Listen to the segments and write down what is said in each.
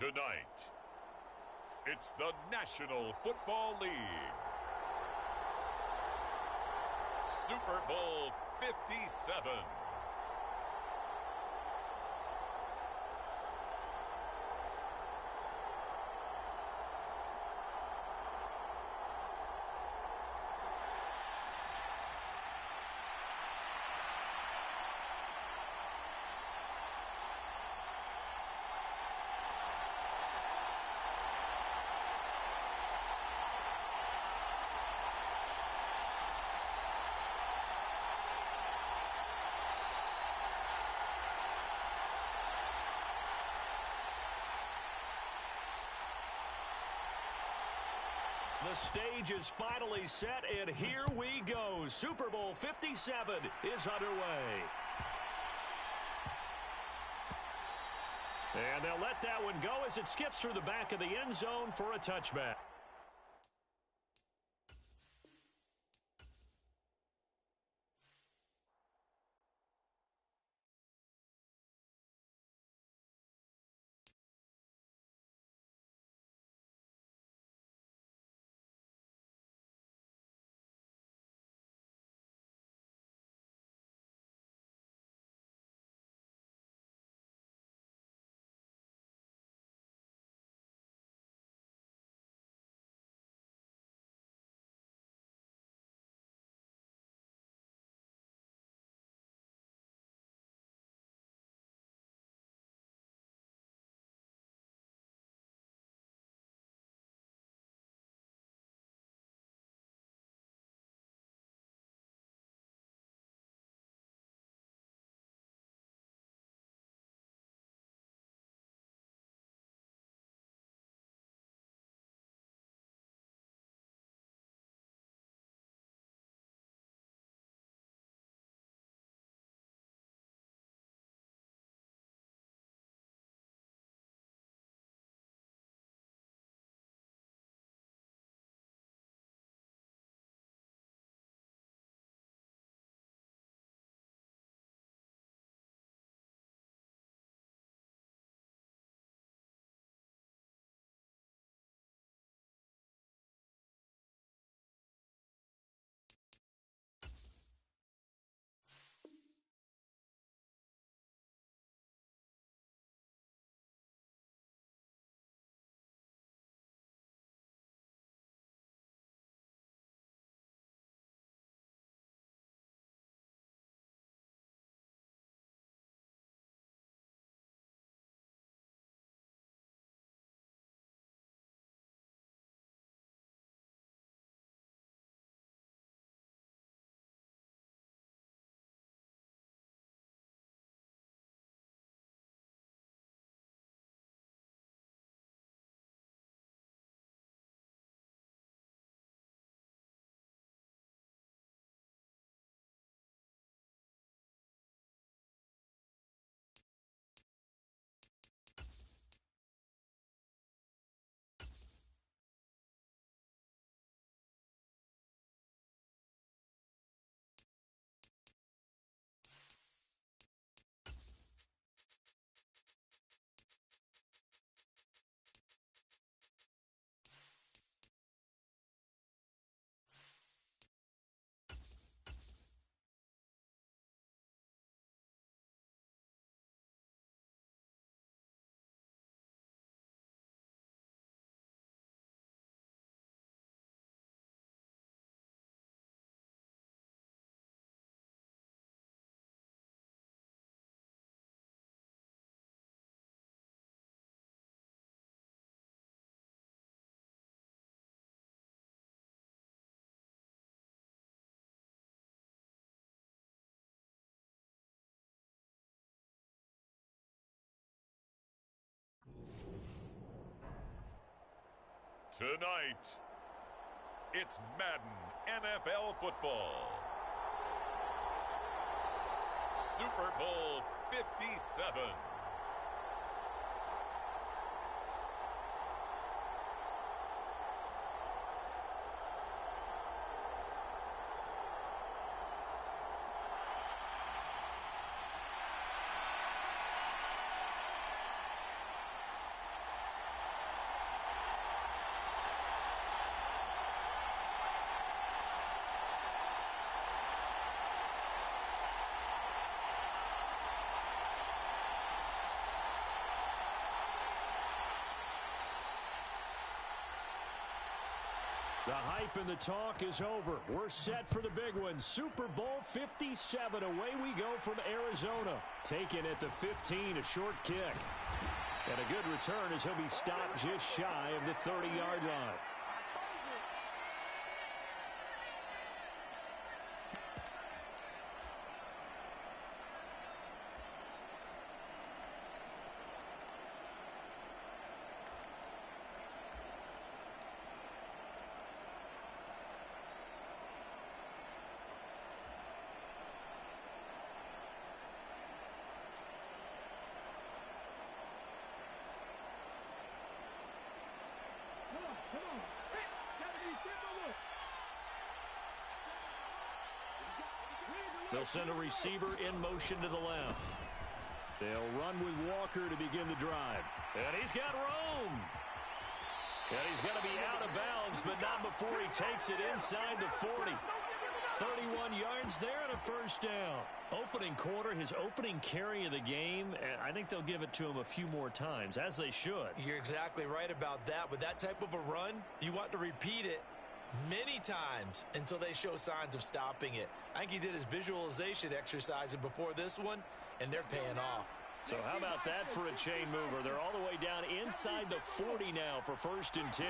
Tonight, it's the National Football League. Super Bowl 57. The stage is finally set, and here we go. Super Bowl 57 is underway. And they'll let that one go as it skips through the back of the end zone for a touchback. Tonight, it's Madden NFL football. Super Bowl 57. The hype and the talk is over. We're set for the big one. Super Bowl 57. Away we go from Arizona. Taken at the 15, a short kick. And a good return as he'll be stopped just shy of the 30-yard line. They'll send a receiver in motion to the left. They'll run with Walker to begin the drive. And he's got room. And he's going to be out of bounds, but not before he takes it inside the 40. 31 yards there and a first down. Opening quarter, his opening carry of the game, and I think they'll give it to him a few more times, as they should. You're exactly right about that. With that type of a run, you want to repeat it many times until they show signs of stopping it. I think he did his visualization exercise before this one, and they're paying off. So how about that for a chain mover? They're all the way down inside the 40 now for 1st and 10.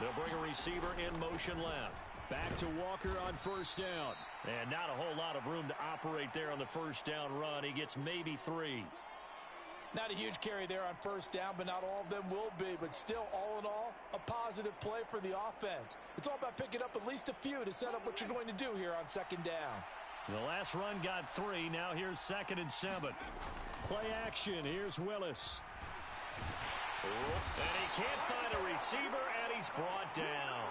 They'll bring a receiver in motion left. Back to Walker on first down. And not a whole lot of room to operate there on the first down run. He gets maybe 3. Not a huge carry there on first down, but not all of them will be. But still, all in all, a positive play for the offense. It's all about picking up at least a few to set up what you're going to do here on second down. The last run got 3. Now here's 2nd and 7. Play action. Here's Willis. And he can't find a receiver, and he's brought down.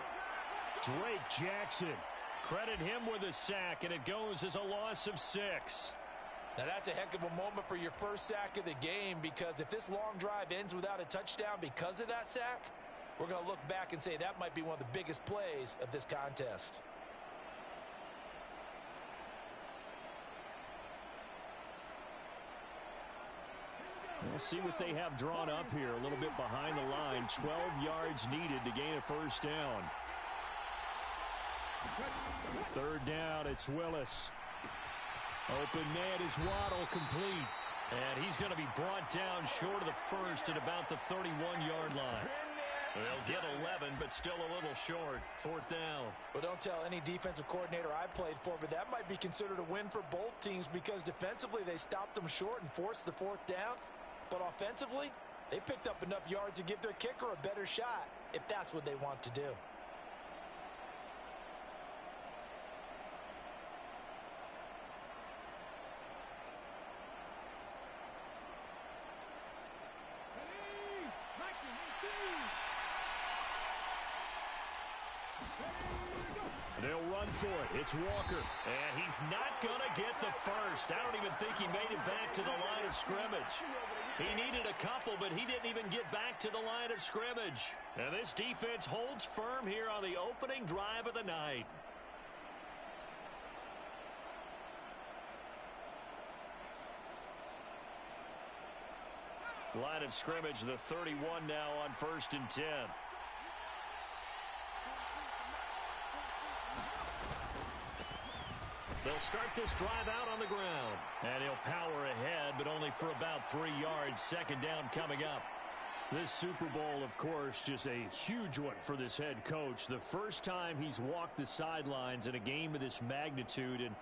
Drake Jackson. Credit him with a sack, and it goes as a loss of 6. Now that's a heck of a moment for your first sack of the game, because if this long drive ends without a touchdown because of that sack, we're going to look back and say that might be one of the biggest plays of this contest. We'll see what they have drawn up here. A little bit behind the line. 12 yards needed to gain a first down. 3rd down, it's Willis. Open man is Waddle, complete. And he's going to be brought down short of the first at about the 31-yard line. They'll get 11, but still a little short. 4th down. Well, don't tell any defensive coordinator I played for, but that might be considered a win for both teams, because defensively they stopped them short and forced the 4th down. But offensively, they picked up enough yards to give their kicker a better shot, if that's what they want to do. They'll run for it. It's Walker. And he's not going to get the first. I don't even think he made it back to the line of scrimmage. He needed a couple, but he didn't even get back to the line of scrimmage. And this defense holds firm here on the opening drive of the night. Line of scrimmage, the 31 now on 1st and 10. They'll start this drive out on the ground. And he'll power ahead, but only for about 3 yards. 2nd down coming up. This Super Bowl, of course, just a huge one for this head coach. The first time he's walked the sidelines in a game of this magnitude. And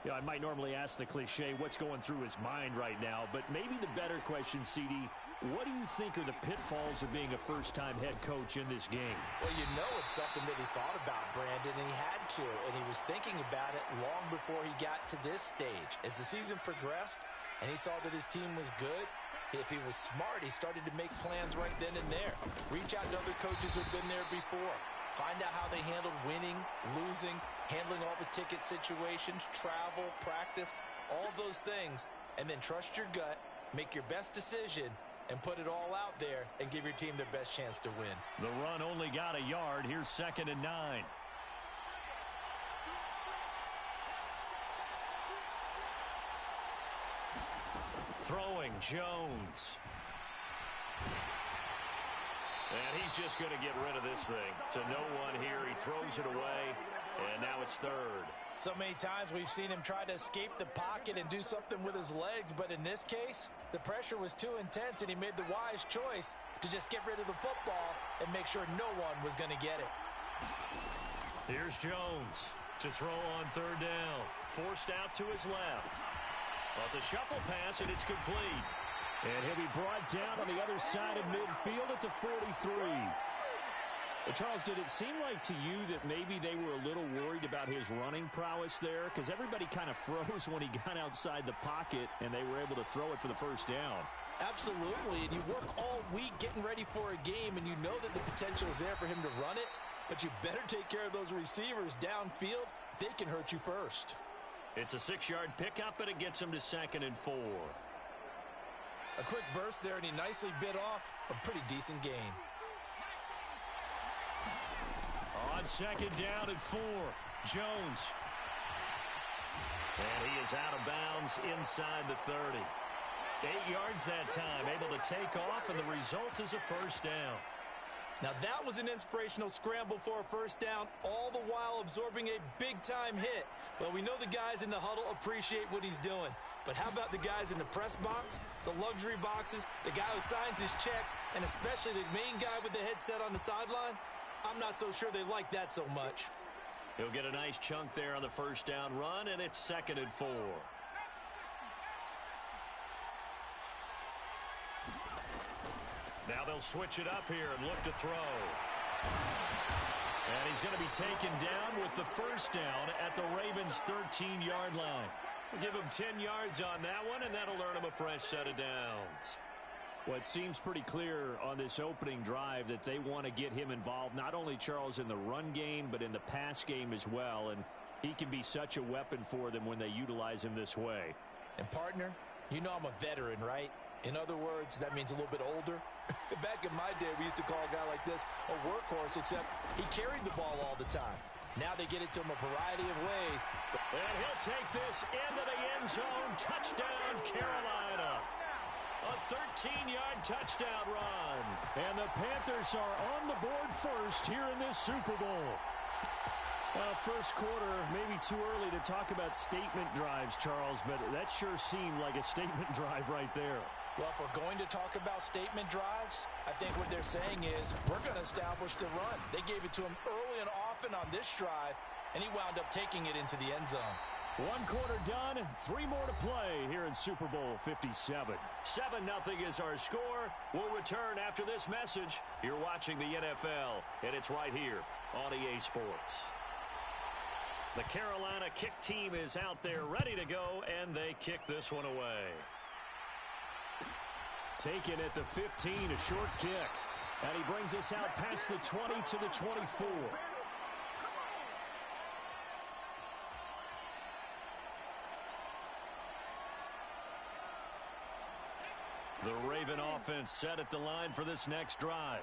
you know, I might normally ask the cliche, what's going through his mind right now? But maybe the better question, CD, what do you think are the pitfalls of being a first-time head coach in this game? Well, you know it's something that he thought about, Brandon, and he had to. And he was thinking about it long before he got to this stage. As the season progressed and he saw that his team was good, if he was smart, he started to make plans right then and there. Reach out to other coaches who've been there before. Find out how they handled winning, losing, handling all the ticket situations, travel, practice, all those things. And then trust your gut, make your best decision, and put it all out there and give your team their best chance to win. The run only got a yard. Here's 2nd and 9. Throwing Jones. And he's just going to get rid of this thing. To no one here. He throws it away, and now it's third. So many times we've seen him try to escape the pocket and do something with his legs, but in this case, the pressure was too intense, and he made the wise choice to just get rid of the football and make sure no one was going to get it. Here's Jones to throw on third down. Forced out to his left. Well, it's a shuffle pass, and it's complete. And he'll be brought down on the other side of midfield at the 43. But Charles, did it seem like to you that maybe they were a little worried about his running prowess there? Because everybody kind of froze when he got outside the pocket, and they were able to throw it for the first down. Absolutely, and you work all week getting ready for a game, and you know that the potential is there for him to run it, but you better take care of those receivers downfield. They can hurt you first. It's a 6-yard pickup, and it gets him to 2nd and 4. A quick burst there, and he nicely bit off a pretty decent gain. On 2nd down and 4, Jones. And he is out of bounds inside the 30. 8 yards that time, able to take off, and the result is a first down. Now that was an inspirational scramble for a first down, all the while absorbing a big-time hit. Well, we know the guys in the huddle appreciate what he's doing. But how about the guys in the press box, the luxury boxes, the guy who signs his checks, and especially the main guy with the headset on the sideline? I'm not so sure they like that so much. He'll get a nice chunk there on the first down run, and it's 2nd and 4. Now they'll switch it up here and look to throw. And he's going to be taken down with the first down at the Ravens' 13-yard line. We'll give him 10 yards on that one, and that'll earn him a fresh set of downs. Well, it seems pretty clear on this opening drive that they want to get him involved, not only, Charles, in the run game, but in the pass game as well. And he can be such a weapon for them when they utilize him this way. And, partner, you know I'm a veteran, right? In other words, that means a little bit older. Back in my day, we used to call a guy like this a workhorse, except he carried the ball all the time. Now they get it to him a variety of ways. And he'll take this into the end zone. Touchdown, Carolina. A 13-yard touchdown run. And the Panthers are on the board first here in this Super Bowl. First quarter, maybe too early to talk about statement drives, Charles, but that sure seemed like a statement drive right there. Well, if we're going to talk about statement drives, I think what they're saying is we're going to establish the run. They gave it to him early and often on this drive, and he wound up taking it into the end zone. 1 quarter done, 3 more to play here in Super Bowl 57. 7-0 is our score. We'll return after this message. You're watching the NFL, and it's right here on EA Sports. The Carolina kick team is out there ready to go, and they kick this one away. Taken at the 15, a short kick. And he brings us out past the 20 to the 24. The Raven offense set at the line for this next drive.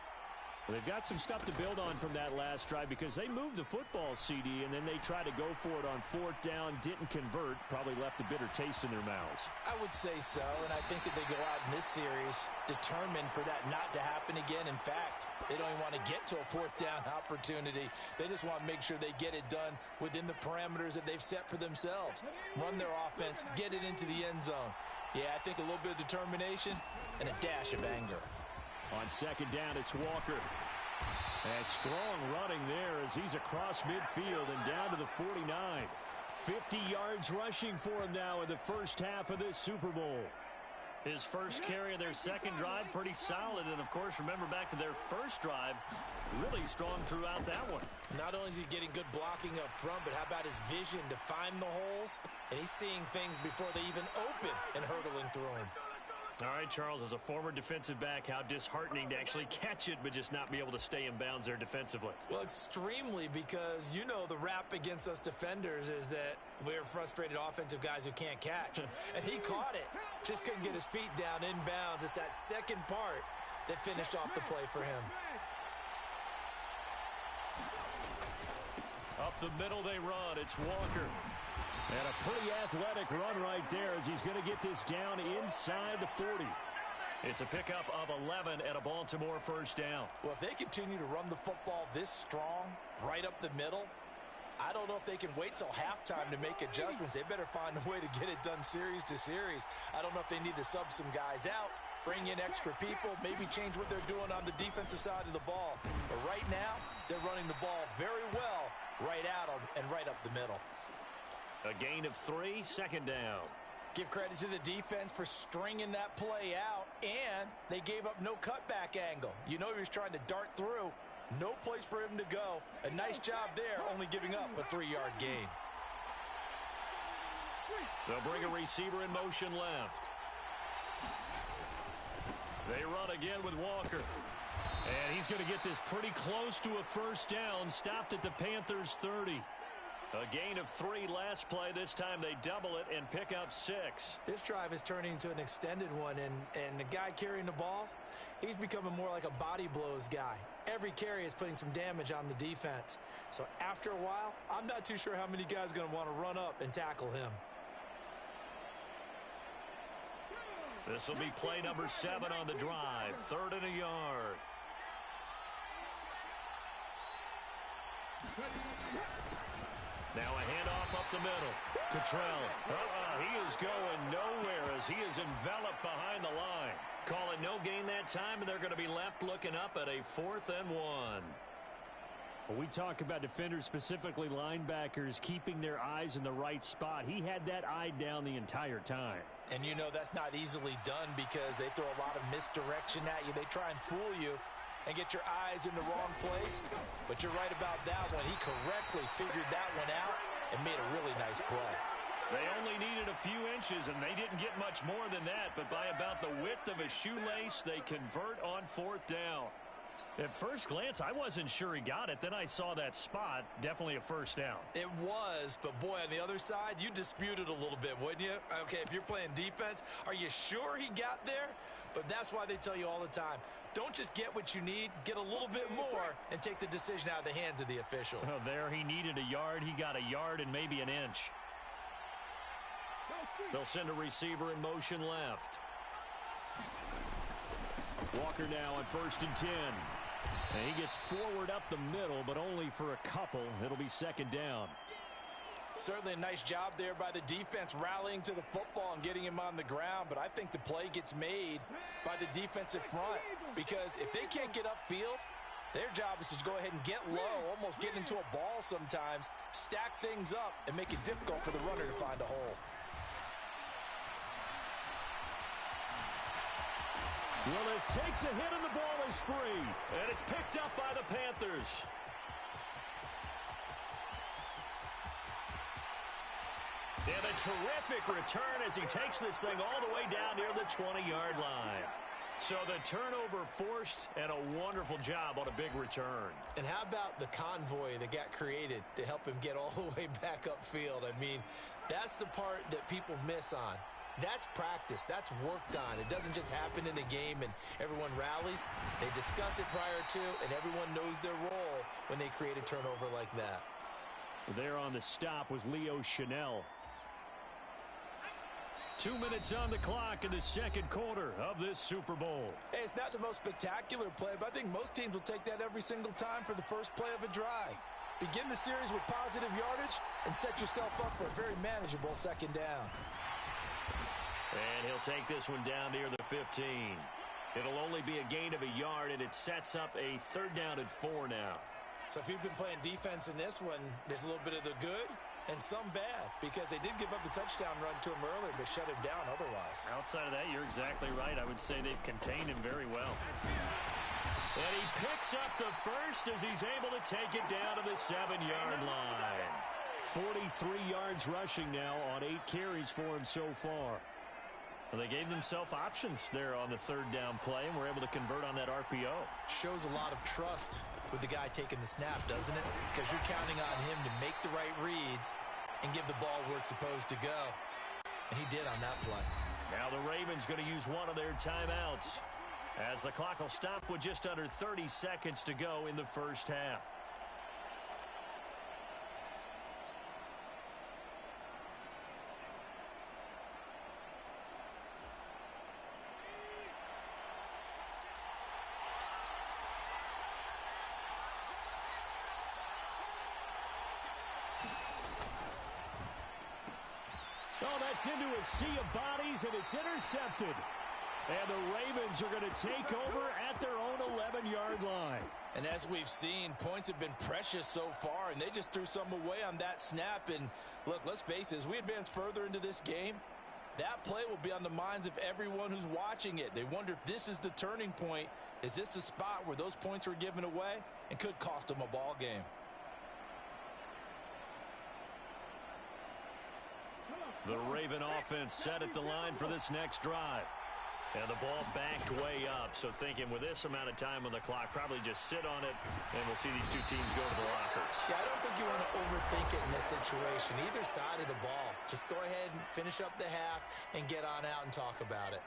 Well, they've got some stuff to build on from that last drive because they moved the football, CD, and then they tried to go for it on 4th down, didn't convert, probably left a bitter taste in their mouths. I would say so, and I think that they go out in this series determined for that not to happen again. In fact, they don't even want to get to a 4th down opportunity. They just want to make sure they get it done within the parameters that they've set for themselves. Run their offense, get it into the end zone. Yeah, I think a little bit of determination and a dash of anger. On 2nd down, it's Walker. And strong running there as he's across midfield and down to the 49. 50 yards rushing for him now in the first half of this Super Bowl. His first carry of their second drive, pretty solid. And, of course, remember back to their first drive, really strong throughout that one. Not only is he getting good blocking up front, but how about his vision to find the holes? And he's seeing things before they even open and hurtling through them. All right, Charles, as a former defensive back, how disheartening to actually catch it but just not be able to stay in bounds there defensively. Well, extremely, because you know the rap against us defenders is that we're frustrated offensive guys who can't catch. And he caught it, just couldn't get his feet down in bounds. It's that second part that finished off the play for him. Up the middle they run. It's Walker. And a pretty athletic run right there as he's going to get this down inside the 40. It's a pickup of 11 and a Baltimore first down. Well, if they continue to run the football this strong, right up the middle, I don't know if they can wait till halftime to make adjustments. They better find a way to get it done series to series. I don't know if they need to sub some guys out, bring in extra people, maybe change what they're doing on the defensive side of the ball. But right now, they're running the ball very well right out and right up the middle. A gain of 3, second down. Give credit to the defense for stringing that play out, and they gave up no cutback angle. You know he was trying to dart through. No place for him to go. A nice job there, only giving up a 3-yard gain. They'll bring a receiver in motion left. They run again with Walker. And he's going to get this pretty close to a first down, stopped at the Panthers' 30. A gain of 3 last play. This time they double it and pick up 6. This drive is turning into an extended one, and the guy carrying the ball, he's becoming more like a body blows guy. Every carry is putting some damage on the defense. So after a while, I'm not too sure how many guys are going to want to run up and tackle him. This will be play number 7 on the drive. 3rd and a yard. Now a handoff up the middle. Cottrell. He is going nowhere as he is enveloped behind the line. Call it no gain that time, and they're going to be left looking up at a 4th and 1. Well, we talk about defenders, specifically linebackers, keeping their eyes in the right spot. He had that eye down the entire time. And you know that's not easily done because they throw a lot of misdirection at you. They try and fool you and get your eyes in the wrong place. But you're right about that one. He correctly figured that one out and made a really nice play. They only needed a few inches, and they didn't get much more than that. But by about the width of a shoelace, they convert on 4th down. At first glance, I wasn't sure he got it. Then I saw that spot. Definitely a first down. It was, but boy, on the other side, you dispute it a little bit, wouldn't you? Okay, if you're playing defense, are you sure he got there? But that's why they tell you all the time, don't just get what you need, get a little bit more, and take the decision out of the hands of the officials. Oh, there he needed a yard. He got a yard and maybe an inch. They'll send a receiver in motion left. Walker now on 1st and 10. And he gets forward up the middle, but only for a couple. It'll be 2nd down. Certainly a nice job there by the defense rallying to the football and getting him on the ground, but I think the play gets made by the defensive front because if they can't get upfield, their job is to go ahead and get low, almost get into a ball sometimes, stack things up, and make it difficult for the runner to find a hole. Willis takes a hit and the ball is free. And it's picked up by the Panthers. And a terrific return as he takes this thing all the way down near the 20-yard line. So the turnover forced and a wonderful job on a big return. And how about the convoy that got created to help him get all the way back upfield? I mean, that's the part that people miss on. That's practice. That's worked on. It doesn't just happen in a game and everyone rallies. They discuss it prior to, and everyone knows their role when they create a turnover like that. There on the stop was Leo Chanel. 2 minutes on the clock in the second quarter of this Super Bowl. Hey, it's not the most spectacular play, but I think most teams will take that every single time for the first play of a drive. Begin the series with positive yardage and set yourself up for a very manageable 2nd down. And he'll take this one down near the 15. It'll only be a gain of a yard, and it sets up a 3rd down and 4 now. So if you've been playing defense in this one, there's a little bit of the good and some bad because they did give up the touchdown run to him earlier but shut him down otherwise. Outside of that, you're exactly right. I would say they've contained him very well. And he picks up the first as he's able to take it down to the 7-yard line. 43 yards rushing now on 8 carries for him so far. Well, they gave themselves options there on the 3rd down play and were able to convert on that RPO. Shows a lot of trust with the guy taking the snap, doesn't it? Because you're counting on him to make the right reads and give the ball where it's supposed to go. And he did on that play. Now the Ravens going to use one of their timeouts as the clock will stop with just under 30 seconds to go in the first half. Gets into a sea of bodies, and it's intercepted. And the Ravens are going to take over at their own 11-yard line. And as we've seen, points have been precious so far, and they just threw some away on that snap. And look, let's face it, as we advance further into this game, that play will be on the minds of everyone who's watching it. They wonder if this is the turning point. Is this the spot where those points were given away and could cost them a ball game? The Raven offense set at the line for this next drive. And the ball backed way up, so thinking with this amount of time on the clock, probably just sit on it, and we'll see these two teams go to the lockers. Yeah, I don't think you want to overthink it in this situation. Either side of the ball. Just go ahead and finish up the half and get on out and talk about it.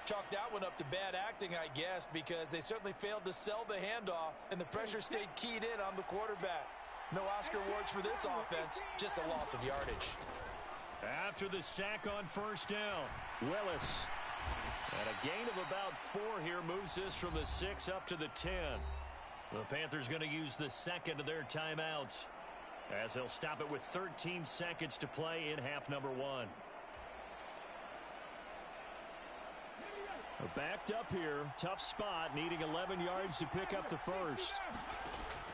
Chalk that one up to bad acting, I guess, because they certainly failed to sell the handoff, and the pressure stayed keyed in on the quarterback. No Oscar awards for this offense, just a loss of yardage. After the sack on first down, Willis. And a gain of about 4 here moves this from the 6 up to the 10. The Panthers going to use the second of their timeouts as they'll stop it with 13 seconds to play in half number 1. Backed up here, tough spot, needing 11 yards to pick up the first.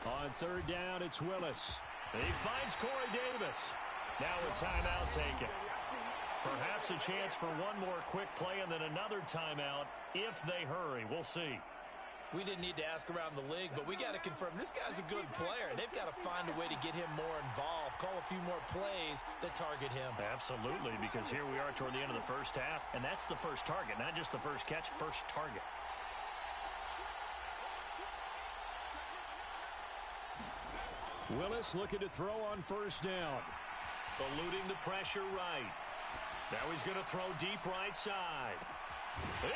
On third down, it's Willis. He finds Corey Davis. Now a timeout taken. Perhaps a chance for one more quick play and then another timeout if they hurry. We'll see. We didn't need to ask around the league, but we got to confirm this guy's a good player. They've got to find a way to get him more involved, call a few more plays that target him. Absolutely, because here we are toward the end of the first half, and that's the first target, not just the first catch, first target. Willis looking to throw on first down. Eluding the pressure right. Now he's going to throw deep right side.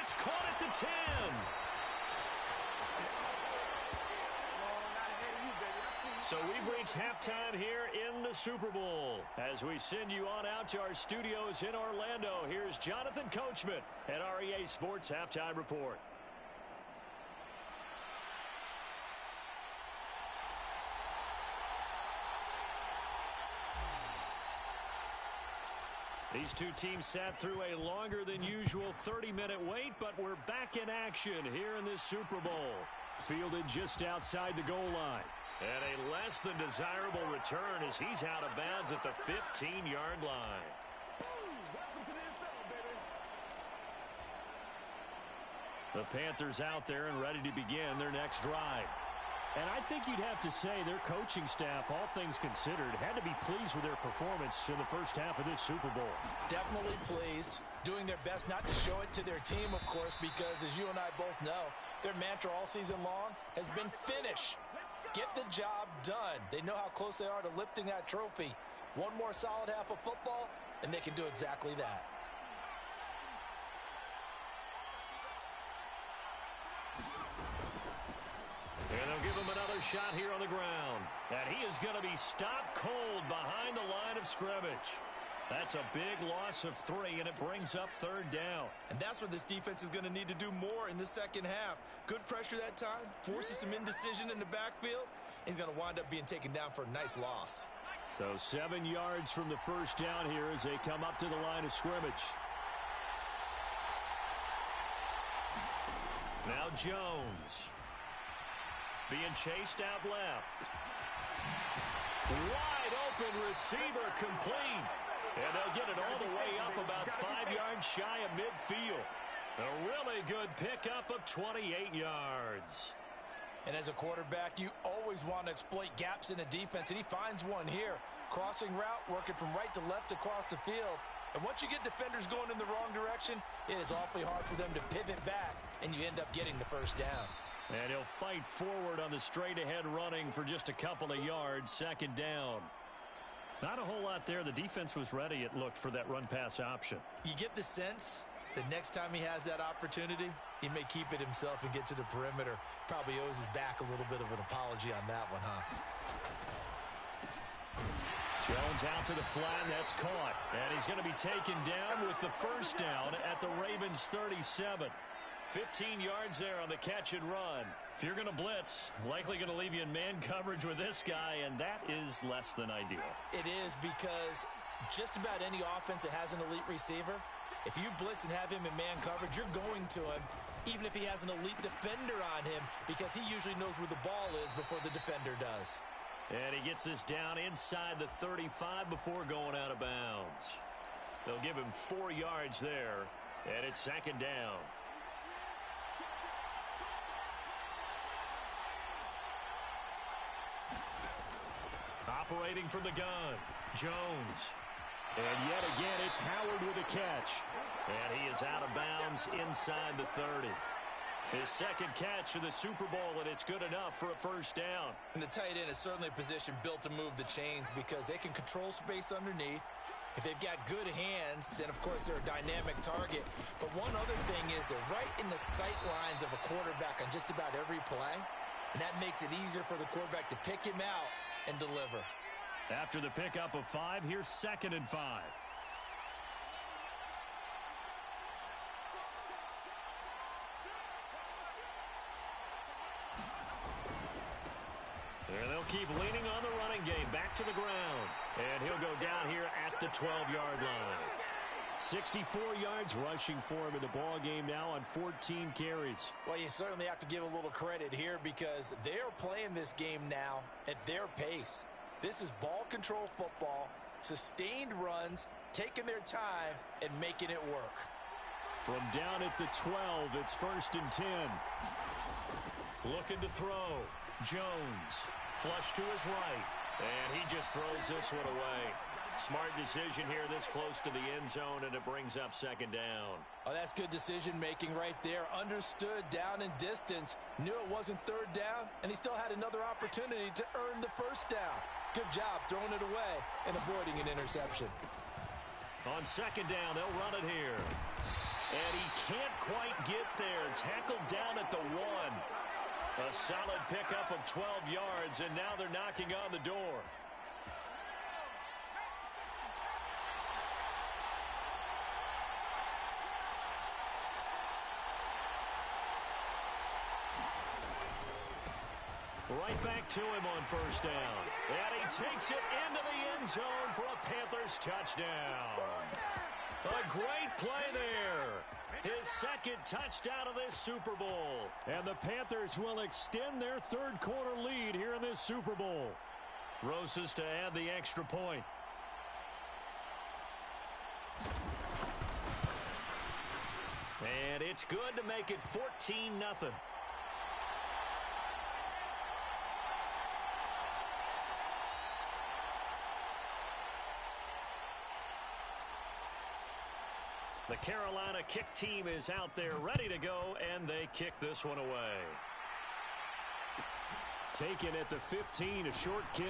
It's caught at the 10. So we've reached halftime here in the Super Bowl. As we send you on out to our studios in Orlando, here's Jonathan Coachman at REA Sports Halftime Report. These two teams sat through a longer than usual 30-minute wait, but we're back in action here in this Super Bowl. Fielded just outside the goal line. And a less than desirable return as he's out of bounds at the 15-yard line. The Panthers out there and ready to begin their next drive. And I think you'd have to say their coaching staff, all things considered, had to be pleased with their performance in the first half of this Super Bowl. Definitely pleased. Doing their best not to show it to their team, of course, because as you and I both know, their mantra all season long has been finish. Get the job done. They know how close they are to lifting that trophy. One more solid half of football, and they can do exactly that. And they'll give him another shot here on the ground. And he is going to be stopped cold behind the line of scrimmage. That's a big loss of 3, and it brings up third down. And that's what this defense is going to need to do more in the second half. Good pressure that time, forces some indecision in the backfield. He's going to wind up being taken down for a nice loss. So 7 yards from the first down here as they come up to the line of scrimmage. Now Jones. Being chased out left. Wide open receiver complete. And they'll get it all the way up about 5 yards shy of midfield. A really good pickup of 28 yards. And as a quarterback, you always want to exploit gaps in a defense, and he finds one here. Crossing route, working from right to left across the field. And once you get defenders going in the wrong direction, it is awfully hard for them to pivot back, and you end up getting the first down. And he'll fight forward on the straight-ahead running for just a couple of yards, second down. Not a whole lot there. The defense was ready, it looked, for that run-pass option. You get the sense that next time he has that opportunity, he may keep it himself and get to the perimeter. Probably owes his back a little bit of an apology on that one, huh? Jones out to the flat, that's caught. And he's going to be taken down with the first down at the Ravens 37. 15 yards there on the catch and run. If you're going to blitz, likely going to leave you in man coverage with this guy, and that is less than ideal. It is, because just about any offense that has an elite receiver, if you blitz and have him in man coverage, you're going to him, even if he has an elite defender on him, because he usually knows where the ball is before the defender does. And he gets this down inside the 35 before going out of bounds. They'll give him 4 yards there, and it's second down. Operating from the gun, Jones. And yet again, it's Howard with a catch. And he is out of bounds inside the 30. His second catch of the Super Bowl, and it's good enough for a first down. And the tight end is certainly a position built to move the chains because they can control space underneath. If they've got good hands, then, of course, they're a dynamic target. But one other thing is they're right in the sight lines of a quarterback on just about every play. And that makes it easier for the quarterback to pick him out and deliver. After the pickup of 5, here's 2nd and 5. There they'll keep leaning on the running game. Back to the ground. And he'll go down here at the 12-yard line. 64 yards rushing for him in the ball game now on 14 carries. Well, you certainly have to give a little credit here because they're playing this game now at their pace. This is ball control football, sustained runs, taking their time, and making it work. From down at the 12, it's 1st and 10. Looking to throw. Jones. Flush to his right. And he just throws this one away. Smart decision here this close to the end zone, and it brings up 2nd down. Oh, that's good decision-making right there. Understood down and distance. Knew it wasn't 3rd down, and he still had another opportunity to earn the 1st down. Good job throwing it away and avoiding an interception. On 2nd down, they'll run it here. And he can't quite get there. Tackled down at the 1. A solid pickup of 12 yards, and now they're knocking on the door. Right back to him on 1st down. And he takes it into the end zone for a Panthers touchdown. A great play there. His 2nd touchdown of this Super Bowl. And the Panthers will extend their 3rd quarter lead here in this Super Bowl. Rosas to add the extra point. And it's good to make it 14-0. The Carolina kick team is out there ready to go, and they kick this one away. Taken at the 15, a short kick.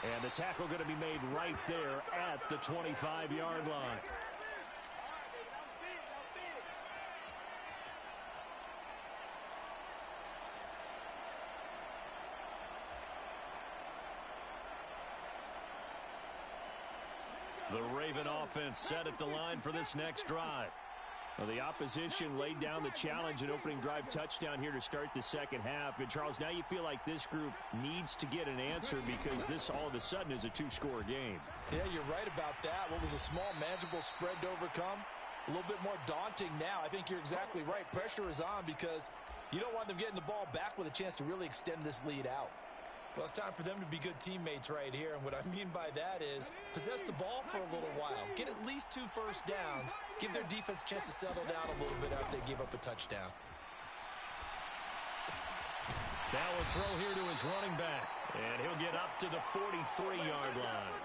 And the tackle going to be made right there at the 25-yard line. The Raven offense set at the line for this next drive. Well, the opposition laid down the challenge and opening drive touchdown here to start the 2nd half. And, Charles, now you feel like this group needs to get an answer because this all of a sudden is a 2-score game. Yeah, you're right about that. What was a small, manageable spread to overcome? A little bit more daunting now. I think you're exactly right. Pressure is on because you don't want them getting the ball back with a chance to really extend this lead out. Well, it's time for them to be good teammates right here. And what I mean by that is possess the ball for a little while. Get at least 2 first downs. Give their defense a chance to settle down a little bit after they give up a touchdown. Now a throw here to his running back. And he'll get up to the 43-yard line.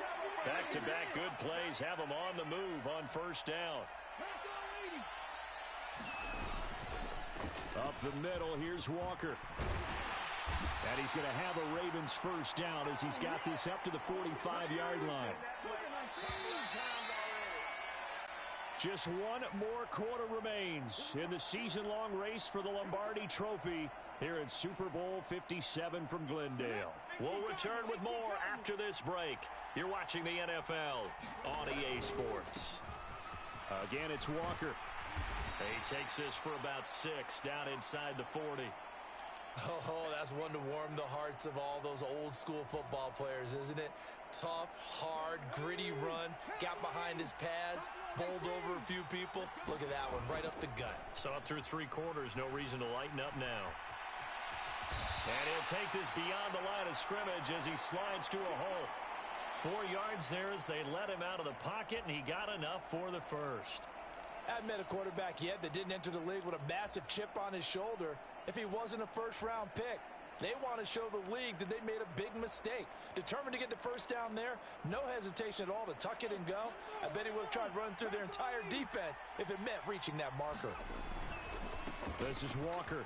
Back-to-back good plays have him on the move on 1st down. Up the middle, here's Walker. And he's going to have a Ravens 1st down as he's got this up to the 45-yard line. Just one more quarter remains in the season-long race for the Lombardi Trophy here at Super Bowl 57 from Glendale. We'll return with more after this break. You're watching the NFL on EA Sports. Again, it's Walker. He takes this for about 6 down inside the 40. Oh, that's one to warm the hearts of all those old school football players, isn't it? Tough, hard, gritty run, got behind his pads, bowled over a few people. Look at that one, right up the gut. So up through 3 quarters, no reason to lighten up now. And he'll take this beyond the line of scrimmage as he slides to a hole. 4 yards there as they let him out of the pocket, and he got enough for the first. I haven't met a quarterback yet that didn't enter the league with a massive chip on his shoulder if he wasn't a first-round pick. They want to show the league that they made a big mistake. Determined to get the first down there, no hesitation at all to tuck it and go. I bet he would have tried running through their entire defense if it meant reaching that marker. This is Walker.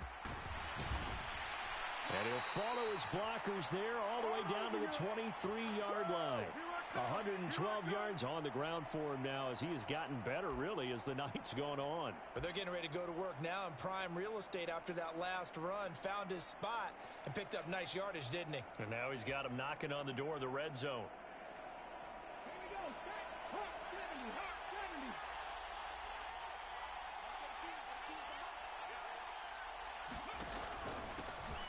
And he'll follow his blockers there all the way down to the 23-yard line. 112 yards on the ground for him now as he has gotten better, really, as the night's gone on. But they're getting ready to go to work now in prime real estate after that last run. Found his spot and picked up nice yardage, didn't he? And now he's got him knocking on the door of the red zone.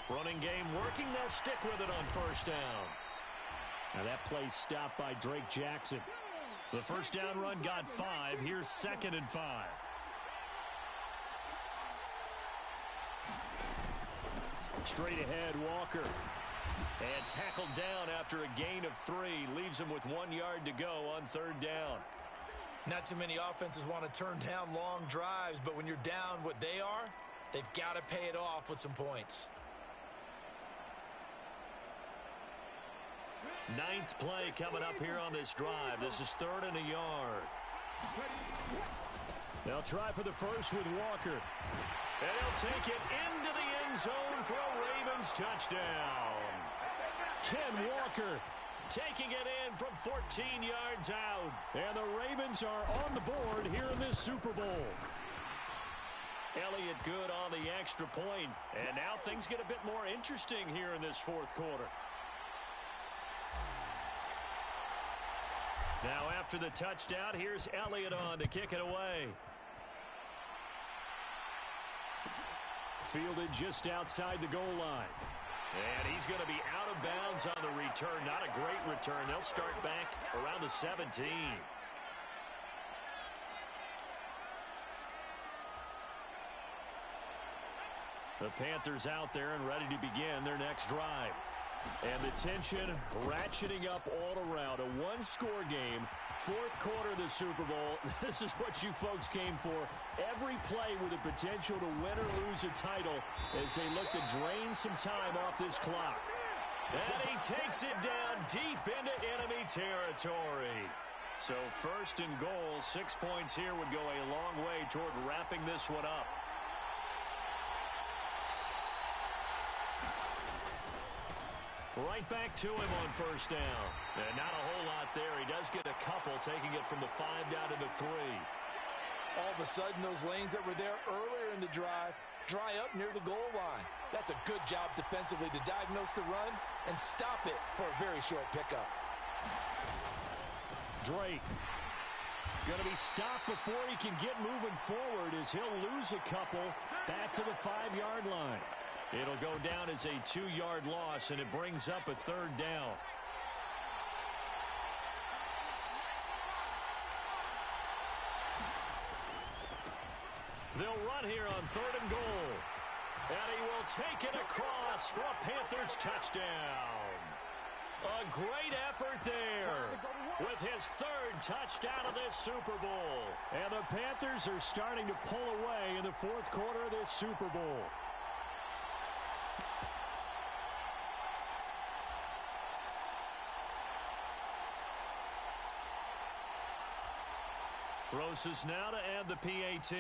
Running game working. They'll stick with it on first down. Now that play stopped by Drake Jackson. The first down run got 5. Here's 2nd and 5. Straight ahead, Walker. And tackled down after a gain of 3. Leaves him with 1 yard to go on 3rd down. Not too many offenses want to turn down long drives, but when you're down what they are, they've got to pay it off with some points. 9th play coming up here on this drive. This is 3rd and a yard. They'll try for the first with Walker. And he'll take it into the end zone for a Ravens touchdown. Ken Walker taking it in from 14 yards out. And the Ravens are on the board here in this Super Bowl. Elliott good on the extra point. And now things get a bit more interesting here in this 4th quarter. Now after the touchdown, here's Elliott on to kick it away. Fielded just outside the goal line. And he's going to be out of bounds on the return. Not a great return. They'll start back around the 17. The Panthers out there and ready to begin their next drive. And the tension ratcheting up all around. A 1-score game. 4th quarter of the Super Bowl. This is what you folks came for. Every play with the potential to win or lose a title as they look to drain some time off this clock. And he takes it down deep into enemy territory. So 1st and goal, 6 points here would go a long way toward wrapping this one up. Right back to him on first down. And not a whole lot there. He does get a couple, taking it from the 5 down to the 3. All of a sudden, those lanes that were there earlier in the drive dry up near the goal line. That's a good job defensively to diagnose the run and stop it for a very short pickup. Drake going to be stopped before he can get moving forward as he'll lose a couple back to the 5-yard line. It'll go down as a 2-yard loss, and it brings up a 3rd down. They'll run here on 3rd and goal. And he will take it across for a Panthers touchdown. A great effort there with his 3rd touchdown of this Super Bowl. And the Panthers are starting to pull away in the 4th quarter of this Super Bowl. Rosas now to add the PAT.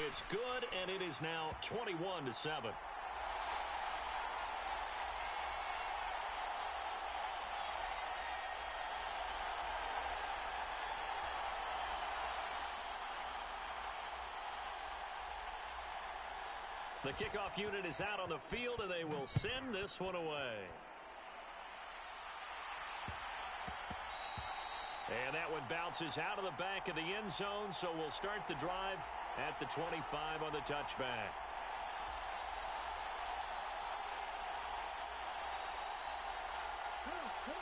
It's good, and it is now 21-7. The kickoff unit is out on the field, and they will send this one away. And that one bounces out of the back of the end zone, so we'll start the drive at the 25 on the touchback.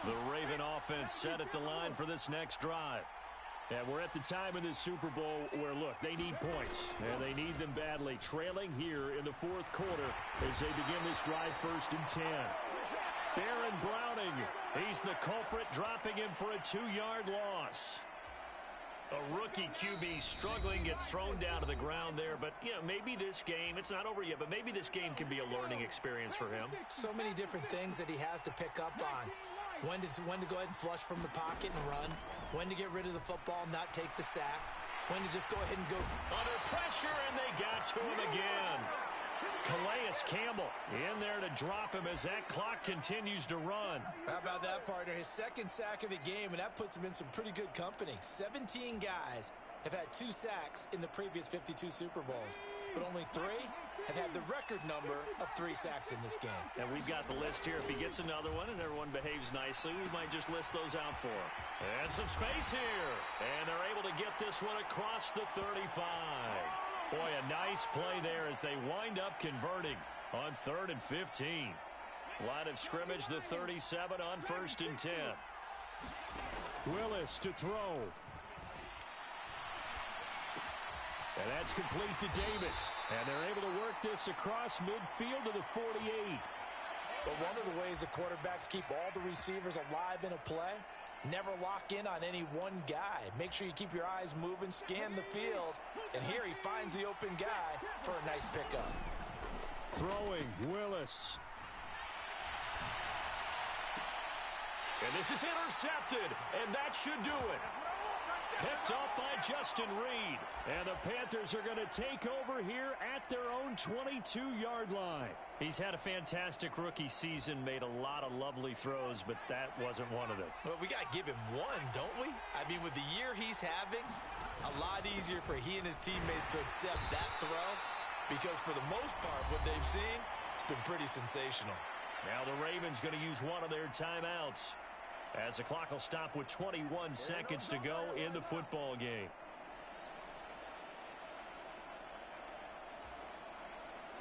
The Raven offense set at the line for this next drive. And we're at the time in this Super Bowl where, look, they need points, and they need them badly. Trailing here in the fourth quarter as they begin this drive, 1st and 10. Aaron Browning, he's the culprit, dropping him for a 2-yard loss. A rookie QB struggling, gets thrown down to the ground there. But, you know, maybe this game, it's not over yet, but maybe this game can be a learning experience for him. So many different things that he has to pick up on. When to go ahead and flush from the pocket and run. When to get rid of the football and not take the sack. When to just go ahead and go. Under pressure, and they got to him again. Calais Campbell in there to drop him as that clock continues to run. How about that, partner? His 2nd sack of the game, and that puts him in some pretty good company. 17 guys have had 2 sacks in the previous 52 Super Bowls, but only 3 have had the record number of 3 sacks in this game. And we've got the list here. If he gets another one and everyone behaves nicely, we might just list those out for him. And some space here. And they're able to get this one across the 35. Boy, a nice play there as they wind up converting on 3rd and 15. Line of scrimmage, the 37 on 1st and 10. Willis to throw. And that's complete to Davis. And they're able to work this across midfield to the 48. But one of the ways the quarterbacks keep all the receivers alive in a play, never lock in on any one guy. Make sure you keep your eyes moving, scan the field. And here he finds the open guy for a nice pickup. Throwing, Willis. And this is intercepted, and that should do it. Picked up by Justin Reed. And the Panthers are going to take over here at their own 22-yard line. He's had a fantastic rookie season, made a lot of lovely throws, but that wasn't one of them. Well, we got to give him one, don't we? I mean, with the year he's having, a lot easier for he and his teammates to accept that throw, because for the most part, what they've seen, it's been pretty sensational. Now the Ravens going to use one of their timeouts, as the clock will stop with 21 seconds to go in the football game.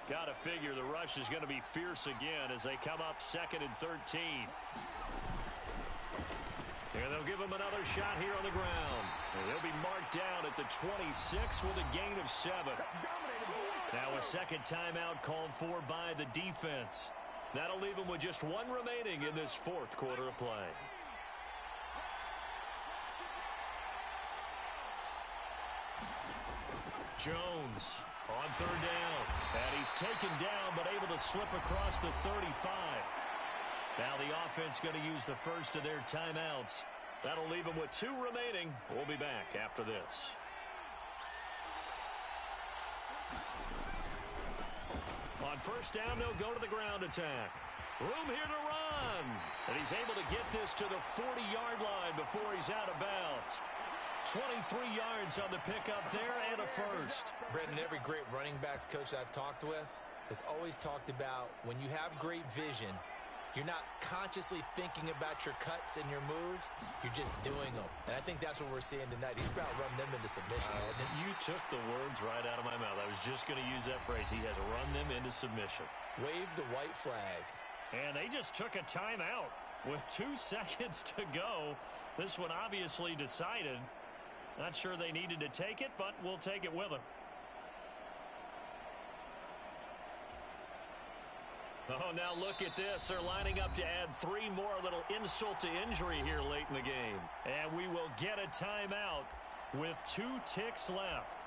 Got to figure the rush is going to be fierce again as they come up 2nd and 13. And they'll give him another shot here on the ground. And they'll be marked down at the 26 with a gain of 7. Now a second timeout called for by the defense. That'll leave them with just one remaining in this fourth quarter of play. Jones on 3rd down. And he's taken down but able to slip across the 35. Now the offense going to use the first of their timeouts. That'll leave them with 2 remaining. We'll be back after this. On 1st down, they'll go to the ground attack. Room here to run. And he's able to get this to the 40-yard line before he's out of bounds. 23 yards on the pickup there and a first. Brendan, every great running backs coach I've talked with has always talked about when you have great vision, you're not consciously thinking about your cuts and your moves. You're just doing them. And I think that's what we're seeing tonight. He's about to run them into submission. You took the words right out of my mouth. I was just going to use that phrase. He has run them into submission. Wave the white flag. And they just took a timeout with 2 seconds to go. This one obviously decided. Not sure they needed to take it, but we'll take it with them. Oh, now look at this. They're lining up to add 3 more, a little insult to injury here late in the game. And we will get a timeout with 2 ticks left.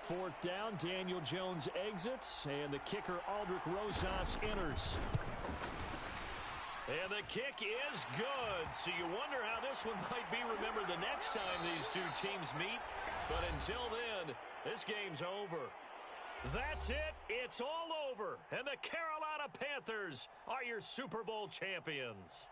Fourth down, Daniel Jones exits, and the kicker Aldrick Rosas enters. And the kick is good. So you wonder how this one might be remembered the next time these 2 teams meet. But until then, this game's over. That's it. It's all over. And the Carolina Panthers are your Super Bowl champions.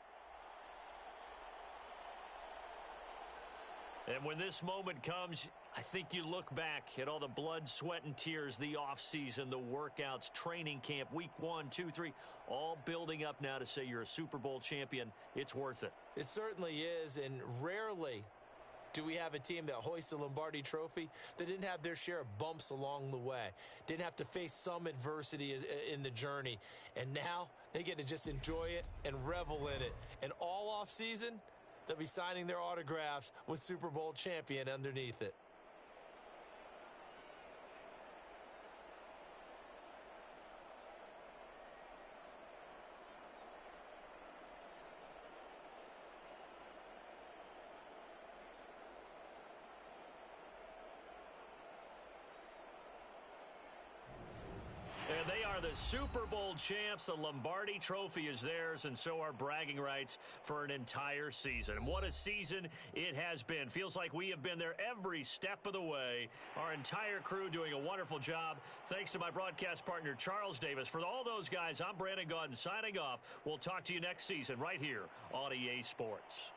And when this moment comes, I think you look back at all the blood, sweat, and tears, the offseason, the workouts, training camp, week 1, 2, 3, all building up now to say you're a Super Bowl champion. It's worth it. It certainly is, and rarely do we have a team that hoists the Lombardi Trophy that didn't have their share of bumps along the way, didn't have to face some adversity in the journey, and now they get to just enjoy it and revel in it. And all offseason, they'll be signing their autographs with Super Bowl champion underneath it. And they are the Super Bowl champs. The Lombardi Trophy is theirs, and so are bragging rights for an entire season. And what a season it has been. Feels like we have been there every step of the way. Our entire crew doing a wonderful job. Thanks to my broadcast partner, Charles Davis. For all those guys, I'm Brandon Gaudin signing off. We'll talk to you next season right here on EA Sports.